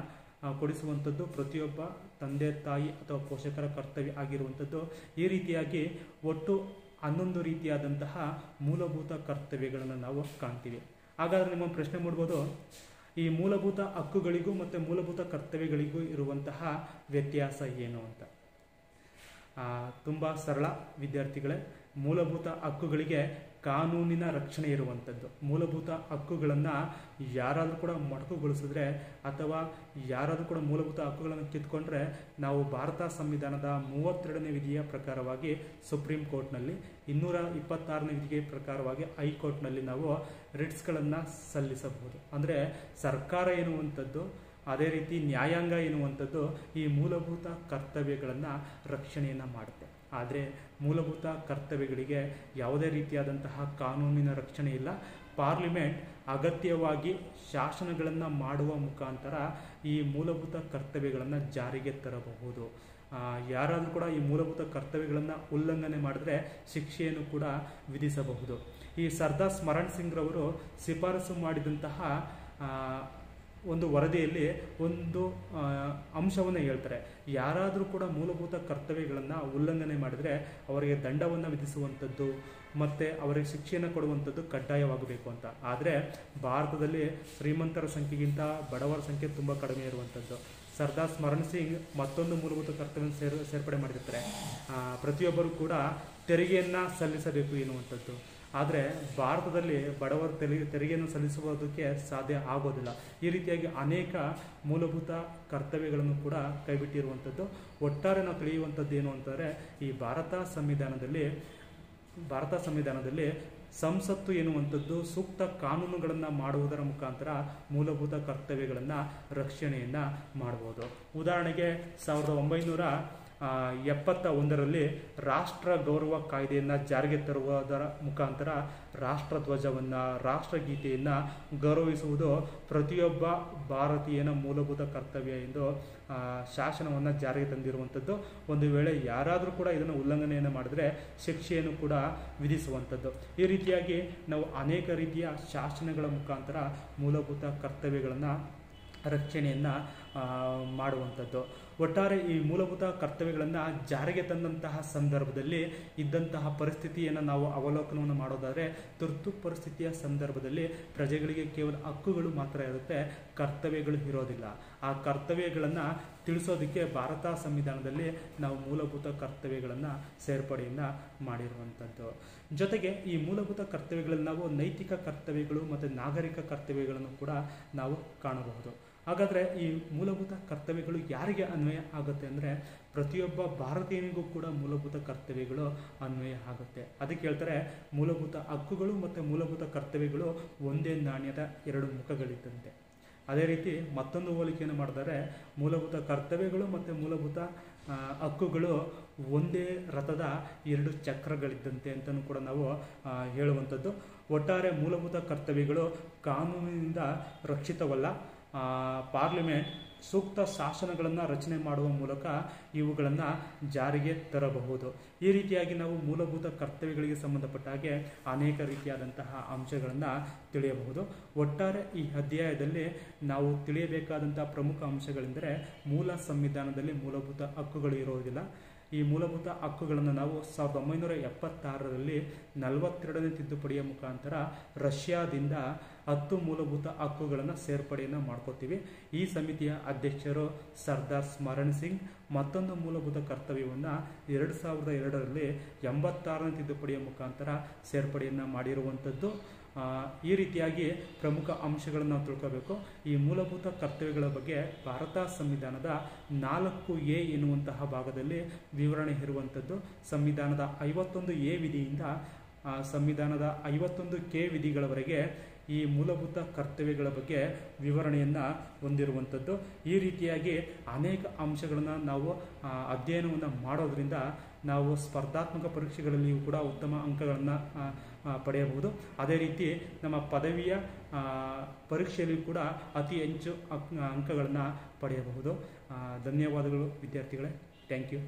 ಕೊಡಿಸುವಂಥದ್ದು ಪ್ರತಿಯೊಬ್ಬ ತಂದೆ, ತಾಯಿ ಅಥವಾ ಪೋಷಕರ ಕರ್ತವ್ಯ ಆಗಿರುವಂಥದ್ದು. ಈ ರೀತಿಯಾಗಿ ಒಟ್ಟು 11 ರೀತಿಯಾದಂತಹ ಮೂಲಭೂತ ಕರ್ತವ್ಯಗಳನ್ನು ನಾವು ಕಾಣ್ತೀವಿ. ಹಾಗಾದರೆ ನಿಮ್ಮ ಪ್ರಶ್ನೆ ಮೂಡ್ಬೋದು, ಈ ಮೂಲಭೂತ ಹಕ್ಕುಗಳಿಗೂ ಮತ್ತು ಮೂಲಭೂತ ಕರ್ತವ್ಯಗಳಿಗೂ ಇರುವಂತಹ ವ್ಯತ್ಯಾಸ ಏನು ಅಂತ. ತುಂಬ ಸರಳ ವಿದ್ಯಾರ್ಥಿಗಳೇ. ಮೂಲಭೂತ ಹಕ್ಕುಗಳಿಗೆ ಕಾನೂನಿನ ರಕ್ಷಣೆ ಇರುವಂಥದ್ದು. ಮೂಲಭೂತ ಹಕ್ಕುಗಳನ್ನು ಯಾರಾದರೂ ಕೂಡ ಮೊಟಕುಗೊಳಿಸಿದ್ರೆ ಅಥವಾ ಯಾರಾದರೂ ಕೂಡ ಮೂಲಭೂತ ಹಕ್ಕುಗಳನ್ನು ಕಿತ್ಕೊಂಡ್ರೆ ನಾವು ಭಾರತ ಸಂವಿಧಾನದ 32ನೇ ವಿಧಿಯ ಪ್ರಕಾರವಾಗಿ ಸುಪ್ರೀಂ ಕೋರ್ಟ್ನಲ್ಲಿ, 226ನೇ ವಿಧಿಗೆ ಪ್ರಕಾರವಾಗಿ ಹೈಕೋರ್ಟ್ನಲ್ಲಿ ನಾವು ರಿಟ್ಸ್ಗಳನ್ನು ಸಲ್ಲಿಸಬಹುದು. ಅಂದರೆ ಸರ್ಕಾರ ಎನ್ನುವಂಥದ್ದು, ಅದೇ ರೀತಿ ನ್ಯಾಯಾಂಗ ಎನ್ನುವಂಥದ್ದು ಈ ಮೂಲಭೂತ ಕರ್ತವ್ಯಗಳನ್ನು ರಕ್ಷಣೆಯನ್ನು ಮಾಡುತ್ತೆ. ಆದರೆ ಮೂಲಭೂತ ಕರ್ತವ್ಯಗಳಿಗೆ ಯಾವುದೇ ರೀತಿಯಾದಂತಹ ಕಾನೂನಿನ ರಕ್ಷಣೆ ಇಲ್ಲ. ಪಾರ್ಲಿಮೆಂಟ್ ಅಗತ್ಯವಾಗಿ ಶಾಸನಗಳನ್ನು ಮಾಡುವ ಮುಖಾಂತರ ಈ ಮೂಲಭೂತ ಕರ್ತವ್ಯಗಳನ್ನು ಜಾರಿಗೆ ತರಬಹುದು. ಯಾರಾದರೂ ಕೂಡ ಈ ಮೂಲಭೂತ ಕರ್ತವ್ಯಗಳನ್ನು ಉಲ್ಲಂಘನೆ ಮಾಡಿದ್ರೆ ಶಿಕ್ಷೆಯನ್ನು ಕೂಡ ವಿಧಿಸಬಹುದು. ಈ ಸರ್ದಾರ್ ಸ್ಮರಣ್ ಸಿಂಗ್ ರವರು ಶಿಫಾರಸು ಮಾಡಿದಂತಹ ಒಂದು ವರದಿಯಲ್ಲಿ ಒಂದು ಅಂಶವನ್ನು ಹೇಳ್ತಾರೆ. ಯಾರಾದರೂ ಕೂಡ ಮೂಲಭೂತ ಕರ್ತವ್ಯಗಳನ್ನು ಉಲ್ಲಂಘನೆ ಮಾಡಿದರೆ ಅವರಿಗೆ ದಂಡವನ್ನು ವಿಧಿಸುವಂಥದ್ದು ಮತ್ತು ಅವರಿಗೆ ಶಿಕ್ಷೆಯನ್ನು ಕೊಡುವಂಥದ್ದು ಕಡ್ಡಾಯವಾಗಬೇಕು ಅಂತ. ಆದರೆ ಭಾರತದಲ್ಲಿ ಶ್ರೀಮಂತರ ಸಂಖ್ಯೆಗಿಂತ ಬಡವರ ಸಂಖ್ಯೆ ತುಂಬ ಕಡಿಮೆ ಇರುವಂಥದ್ದು. ಸರ್ದಾರ್ ಸ್ಮರಣ್ ಸಿಂಗ್ ಮತ್ತೊಂದು ಮೂಲಭೂತ ಕರ್ತವ್ಯ ಸೇರ್ಪಡೆ ಮಾಡಿರ್ತಾರೆ. ಪ್ರತಿಯೊಬ್ಬರು ಕೂಡ ತೆರಿಗೆಯನ್ನು ಸಲ್ಲಿಸಬೇಕು ಎನ್ನುವಂಥದ್ದು. ಆದರೆ ಭಾರತದಲ್ಲಿ ಬಡವರು ತೆರಿಗೆಯನ್ನು ಸಲ್ಲಿಸುವುದಕ್ಕೆ ಸಾಧ್ಯ ಆಗೋದಿಲ್ಲ. ಈ ರೀತಿಯಾಗಿ ಅನೇಕ ಮೂಲಭೂತ ಕರ್ತವ್ಯಗಳನ್ನು ಕೂಡ ಕೈಬಿಟ್ಟಿರುವಂಥದ್ದು. ಒಟ್ಟಾರೆ ನಾವು ತಿಳಿಯುವಂಥದ್ದು ಏನು ಅಂತಂದರೆ, ಈ ಭಾರತ ಸಂವಿಧಾನದಲ್ಲಿ ಸಂಸತ್ತು ಎನ್ನುವಂಥದ್ದು ಸೂಕ್ತ ಕಾನೂನುಗಳನ್ನು ಮಾಡುವುದರ ಮುಖಾಂತರ ಮೂಲಭೂತ ಕರ್ತವ್ಯಗಳನ್ನು ರಕ್ಷಣೆಯನ್ನು ಮಾಡಬಹುದು. ಉದಾಹರಣೆಗೆ 71ರಲ್ಲಿ ರಾಷ್ಟ್ರ ಗೌರವ ಕಾಯ್ದೆಯನ್ನು ಜಾರಿಗೆ ತರುವುದರ ಮುಖಾಂತರ ರಾಷ್ಟ್ರಧ್ವಜವನ್ನು, ರಾಷ್ಟ್ರಗೀತೆಯನ್ನು ಗೌರವಿಸುವುದು ಪ್ರತಿಯೊಬ್ಬ ಭಾರತೀಯನ ಮೂಲಭೂತ ಕರ್ತವ್ಯ ಎಂದು ಶಾಸನವನ್ನು ಜಾರಿಗೆ ತಂದಿರುವಂಥದ್ದು. ಒಂದು ವೇಳೆ ಯಾರಾದರೂ ಕೂಡ ಇದನ್ನು ಉಲ್ಲಂಘನೆಯನ್ನು ಮಾಡಿದ್ರೆ ಶಿಕ್ಷೆಯನ್ನು ಕೂಡ ವಿಧಿಸುವಂಥದ್ದು. ಈ ರೀತಿಯಾಗಿ ನಾವು ಅನೇಕ ರೀತಿಯ ಶಾಸನಗಳ ಮುಖಾಂತರ ಮೂಲಭೂತ ಕರ್ತವ್ಯಗಳನ್ನು ರಕ್ಷಣೆಯನ್ನು ಮಾಡುವಂಥದ್ದು. ಒಟ್ಟಾರೆ ಈ ಮೂಲಭೂತ ಕರ್ತವ್ಯಗಳನ್ನು ಜಾರಿಗೆ ತಂದಂತಹ ಸಂದರ್ಭದಲ್ಲಿ ಇದ್ದಂತಹ ಪರಿಸ್ಥಿತಿಯನ್ನು ನಾವು ಅವಲೋಕನವನ್ನು ಮಾಡೋದಾದರೆ, ತುರ್ತು ಪರಿಸ್ಥಿತಿಯ ಸಂದರ್ಭದಲ್ಲಿ ಪ್ರಜೆಗಳಿಗೆ ಕೇವಲ ಹಕ್ಕುಗಳು ಮಾತ್ರ ಇರುತ್ತೆ, ಕರ್ತವ್ಯಗಳು ಇರೋದಿಲ್ಲ. ಆ ಕರ್ತವ್ಯಗಳನ್ನು ತಿಳಿಸೋದಕ್ಕೆ ಭಾರತ ಸಂವಿಧಾನದಲ್ಲಿ ನಾವು ಮೂಲಭೂತ ಕರ್ತವ್ಯಗಳನ್ನು ಸೇರ್ಪಡೆಯನ್ನು ಮಾಡಿರುವಂಥದ್ದು. ಜೊತೆಗೆ ಈ ಮೂಲಭೂತ ಕರ್ತವ್ಯಗಳಲ್ಲಿ ನಾವು ನೈತಿಕ ಕರ್ತವ್ಯಗಳು ಮತ್ತು ನಾಗರಿಕ ಕರ್ತವ್ಯಗಳನ್ನು ಕೂಡ ನಾವು ಕಾಣಬಹುದು. ಹಾಗಾದರೆ ಈ ಮೂಲಭೂತ ಕರ್ತವ್ಯಗಳು ಯಾರಿಗೆ ಅನ್ವಯ ಆಗುತ್ತೆ ಅಂದರೆ, ಪ್ರತಿಯೊಬ್ಬ ಭಾರತೀಯನಿಗೂ ಕೂಡ ಮೂಲಭೂತ ಕರ್ತವ್ಯಗಳು ಅನ್ವಯ ಆಗುತ್ತೆ. ಅದಕ್ಕೆ ಹೇಳ್ತಾರೆ ಮೂಲಭೂತ ಹಕ್ಕುಗಳು ಮತ್ತು ಮೂಲಭೂತ ಕರ್ತವ್ಯಗಳು ಒಂದೇ ನಾಣ್ಯದ ಎರಡು ಮುಖಗಳಿದ್ದಂತೆ. ಅದೇ ರೀತಿ ಮತ್ತೊಂದು ಹೋಲಿಕೆಯನ್ನು ಮಾಡಿದರೆ ಮೂಲಭೂತ ಕರ್ತವ್ಯಗಳು ಮತ್ತು ಮೂಲಭೂತ ಹಕ್ಕುಗಳು ಒಂದೇ ರಥದ ಎರಡು ಚಕ್ರಗಳಿದ್ದಂತೆ ಅಂತಲೂ ಕೂಡ ನಾವು ಹೇಳುವಂಥದ್ದು. ಒಟ್ಟಾರೆ ಮೂಲಭೂತ ಕರ್ತವ್ಯಗಳು ಕಾನೂನಿನಿಂದ ರಕ್ಷಿತವಲ್ಲ. ಪಾರ್ಲಿಮೆಂಟ್ ಸೂಕ್ತ ಶಾಸನಗಳನ್ನು ರಚನೆ ಮಾಡುವ ಮೂಲಕ ಇವುಗಳನ್ನು ಜಾರಿಗೆ ತರಬಹುದು. ಈ ರೀತಿಯಾಗಿ ನಾವು ಮೂಲಭೂತ ಕರ್ತವ್ಯಗಳಿಗೆ ಸಂಬಂಧಪಟ್ಟ ಹಾಗೆ ಅನೇಕ ರೀತಿಯಾದಂತಹ ಅಂಶಗಳನ್ನು ತಿಳಿಯಬಹುದು. ಒಟ್ಟಾರೆ ಈ ಅಧ್ಯಾಯದಲ್ಲಿ ನಾವು ತಿಳಿಯಬೇಕಾದಂತಹ ಪ್ರಮುಖ ಅಂಶಗಳೆಂದರೆ, ಮೂಲ ಸಂವಿಧಾನದಲ್ಲಿ ಮೂಲಭೂತ ಹಕ್ಕುಗಳು ಇರುವುದಿಲ್ಲ. ಈ ಮೂಲಭೂತ ಹಕ್ಕುಗಳನ್ನು ನಾವು 1976ರಲ್ಲಿ 42ನೇ ತಿದ್ದುಪಡಿಯ ಮುಖಾಂತರ ರಷ್ಯಾದಿಂದ 10 ಮೂಲಭೂತ ಹಕ್ಕುಗಳನ್ನು ಸೇರ್ಪಡೆಯನ್ನು ಮಾಡ್ಕೋತೀವಿ. ಈ ಸಮಿತಿಯ ಅಧ್ಯಕ್ಷರು ಸರ್ದಾರ್ ಸ್ಮರಣ್ ಸಿಂಗ್. ಮತ್ತೊಂದು ಮೂಲಭೂತ ಕರ್ತವ್ಯವನ್ನು 2002ರಲ್ಲಿ 86ನೇ ತಿದ್ದುಪಡಿಯ ಮುಖಾಂತರ ಸೇರ್ಪಡೆಯನ್ನು ಮಾಡಿರುವಂಥದ್ದು. ಈ ರೀತಿಯಾಗಿ ಪ್ರಮುಖ ಅಂಶಗಳನ್ನು ನಾವು ತಿಳ್ಕೋಬೇಕು. ಈ ಮೂಲಭೂತ ಕರ್ತವ್ಯಗಳ ಬಗ್ಗೆ ಭಾರತ ಸಂವಿಧಾನದ 4A ಎನ್ನುವಂತಹ ಭಾಗದಲ್ಲಿ ವಿವರಣೆ ಇರುವಂಥದ್ದು. ಸಂವಿಧಾನದ 51A ವಿಧಿಯಿಂದ ಸಂವಿಧಾನದ 51K ವಿಧಿಗಳವರೆಗೆ ಈ ಮೂಲಭೂತ ಕರ್ತವ್ಯಗಳ ಬಗ್ಗೆ ವಿವರಣೆಯನ್ನು ಹೊಂದಿರುವಂಥದ್ದು. ಈ ರೀತಿಯಾಗಿ ಅನೇಕ ಅಂಶಗಳನ್ನು ನಾವು ಅಧ್ಯಯನವನ್ನು ಮಾಡೋದ್ರಿಂದ ನಾವು ಸ್ಪರ್ಧಾತ್ಮಕ ಪರೀಕ್ಷೆಗಳಲ್ಲಿಯೂ ಕೂಡ ಉತ್ತಮ ಅಂಕಗಳನ್ನು ಪಡೆಯಬಹುದು. ಅದೇ ರೀತಿ ನಮ್ಮ ಪದವಿಯ ಪರೀಕ್ಷೆಯಲ್ಲಿಯೂ ಕೂಡ ಅತಿ ಹೆಚ್ಚು ಅಂಕಗಳನ್ನು ಪಡೆಯಬಹುದು. ಧನ್ಯವಾದಗಳು ವಿದ್ಯಾರ್ಥಿಗಳೇ. Thank you.